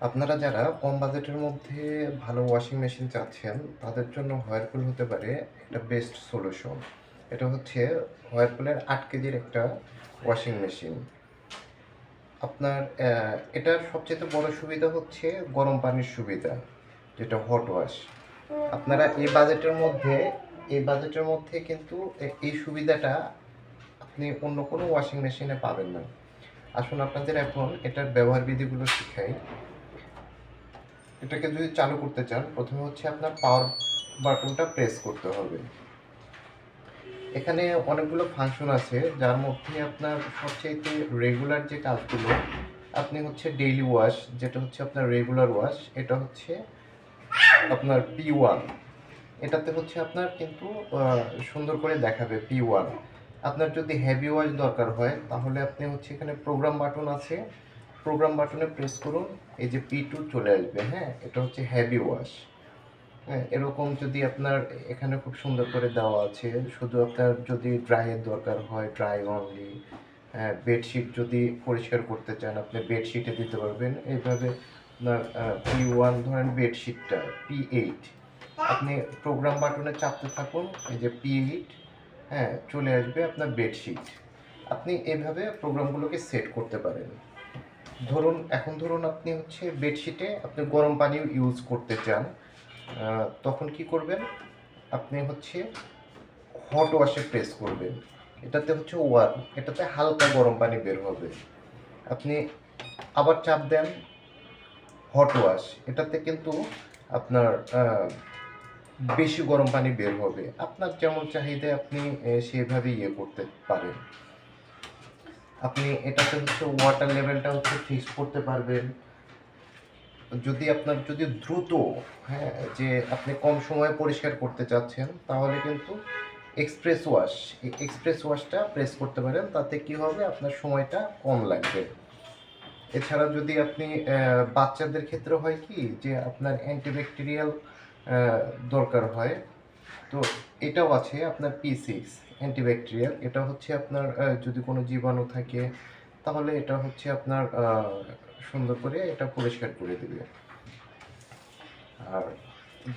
আপনারা যারা কম বাজেটের মধ্যে ভালো ওয়াশিং মেশিন চাচ্ছেন, তাদের জন্য হোয়ারপুল হতে পারে একটা বেস্ট সলিউশন। এটা হচ্ছে হোয়ারপুলের ৮ কেজির একটা ওয়াশিং মেশিন। আপনার এটার সবচেয়ে বড় সুবিধা হচ্ছে গরম পানির সুবিধা, যেটা হট ওয়াশ। আপনারা এই বাজেটের মধ্যে কিন্তু এই সুবিধাটা আপনি অন্য কোনো ওয়াশিং মেশিনে পাবেন না। আসুন আপনাদের এখন এটার ব্যবহার বিধিগুলো শিখাই। এটাকে যদি চালু করতে চান, প্রথমে হচ্ছে আপনার পাওয়ার বাটনটা প্রেস করতে হবে। এখানে অনেকগুলো ফাংশন আছে, যার মধ্যে আপনার সবচাইতে রেগুলার যে কাজগুলো, আপনি হচ্ছে ডেইলি ওয়াশ, যেটা হচ্ছে আপনার রেগুলার ওয়াশ, এটা হচ্ছে আপনার P1। এটাতে হচ্ছে আপনার কিন্তু সুন্দর করে দেখাবে P1। আপনার যদি হেভি ওয়াশ দরকার হয়, তাহলে আপনি হচ্ছে এখানে প্রোগ্রাম বাটন আছে, প্রোগ্রাম বাটনে প্রেস করুন, এই যে P2 চলে আসবে। হ্যাঁ, এটা হচ্ছে হেভি ওয়াশ। হ্যাঁ, এরকম যদি আপনার এখানে খুব সুন্দর করে দেওয়া আছে। শুধু আপনার যদি ড্রাইয়ের দরকার হয়, ড্রাই অনলি। বেডশিট যদি পরিষ্কার করতে চান, আপনি বেডশিটে দিতে পারবেন। এইভাবে আপনার P1 ধরেন, বেডশিটটা P8, আপনি প্রোগ্রাম বাটনে চাপতে থাকুন, এই যে P8, হ্যাঁ, চলে আসবে আপনার বেডশিট। আপনি এইভাবে প্রোগ্রামগুলোকে সেট করতে পারেন। ধরুন আপনি হচ্ছে বেডশিটে আপনি গরম পানি ইউজ করতে চান, তখন কি করবেন, আপনি হচ্ছে হট ওয়াশে প্রেস করবেন। এটাতে হচ্ছে ওয়ার্ম, এটাতে হালকা গরম পানি বের হবে। আপনি আবার চাপ দেন হট ওয়াশ, এটাতে কিন্তু আপনার বেশি গরম পানি বের হবে। আপনার যেমন চাহিদা আপনি সেভাবে ইয়ে করতে পারেন। আপনি এটাতে হচ্ছে ওয়াটার লেভেলটা হচ্ছে ফিক্স করতে পারবেন। যদি দ্রুত, হ্যাঁ, যে আপনি কম সময়ে পরিষ্কার করতে চাচ্ছেন, তাহলে কিন্তু এক্সপ্রেস ওয়াশটা প্রেস করতে পারেন। তাতে কি হবে, আপনার সময়টা কম লাগবে। এছাড়া যদি আপনি বাচ্চাদের ক্ষেত্রে হয় কি, যে আপনার অ্যান্টিব্যাকটেরিয়াল দরকার হয়, তো এটাও আছে আপনার P6 অ্যান্টিব্যাকটেরিয়াল। এটা হচ্ছে আপনার যদি কোনো জীবাণু থাকে, তাহলে এটা হচ্ছে আপনার সুন্দর করে এটা পরিষ্কার করে দেবে। আর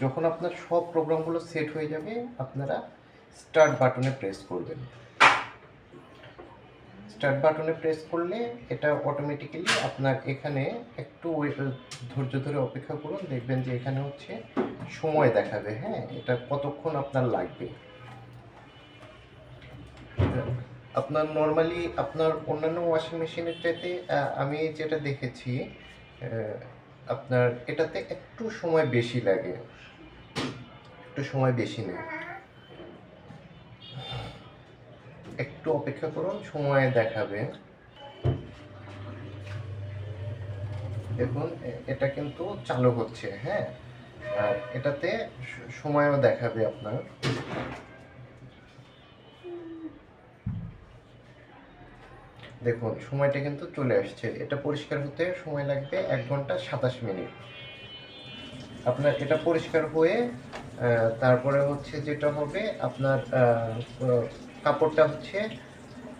যখন আপনার সব প্রোগ্রামগুলো সেট হয়ে যাবে, আপনারা স্টার্ট বাটনে প্রেস করবেন। স্টার্ট বাটনে প্রেস করলে এটা অটোমেটিক্যালি আপনার এখানে একটু ধৈর্য ধরে অপেক্ষা করুন, দেখবেন যে এখানে হচ্ছে সময় দেখাবে। হ্যাঁ, এটা কতক্ষণ আপনার লাগবে। আপনার নর্মালি আপনার অন্যান্য ওয়াশিং মেশিনের চাইতে আমি যেটা দেখেছি, আপনার এটাতে একটু সময় বেশি লাগে, একটু সময় বেশি নেয়। একটু অপেক্ষা করুন, সময় দেখাবে। দেখুন এটা কিন্তু চালু হচ্ছে। হ্যাঁ, আর এটাতে সময়ও দেখাবে আপনার। দেখুন সময়টা কিন্তু চলে আসছে। এটা পরিষ্কার হতে সময় লাগবে 1 ঘন্টা 27 মিনিট। আপনার এটা পরিষ্কার হয়ে তারপরে হচ্ছে যেটা হবে, আপনার কাপড়টা হচ্ছে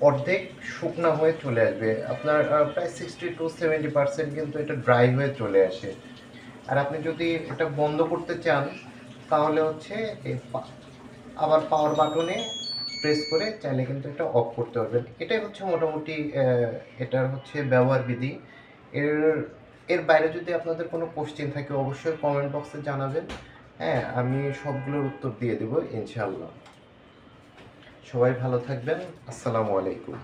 অর্ধেক শুকনা হয়ে চলে আসবে। আপনার প্রায় 60-70% কিন্তু এটা ড্রাই হয়ে চলে আসে। আর আপনি যদি এটা বন্ধ করতে চান, তাহলে হচ্ছে আবার পাওয়ার বাটনে প্রেস করে চাইলে কিন্তু এটা অফ করতে পারবেন। এটাই হচ্ছে মোটামুটি এটার হচ্ছে ব্যবহার বিধি। এর এর বাইরে যদি আপনাদের কোনো কোশ্চেন থাকে, অবশ্যই কমেন্ট বক্সে জানাবেন। হ্যাঁ, আমি সবগুলোর উত্তর দিয়ে দেবো ইনশাআল্লাহ। সবাই ভালো থাকবেন। আসসালামু আলাইকুম।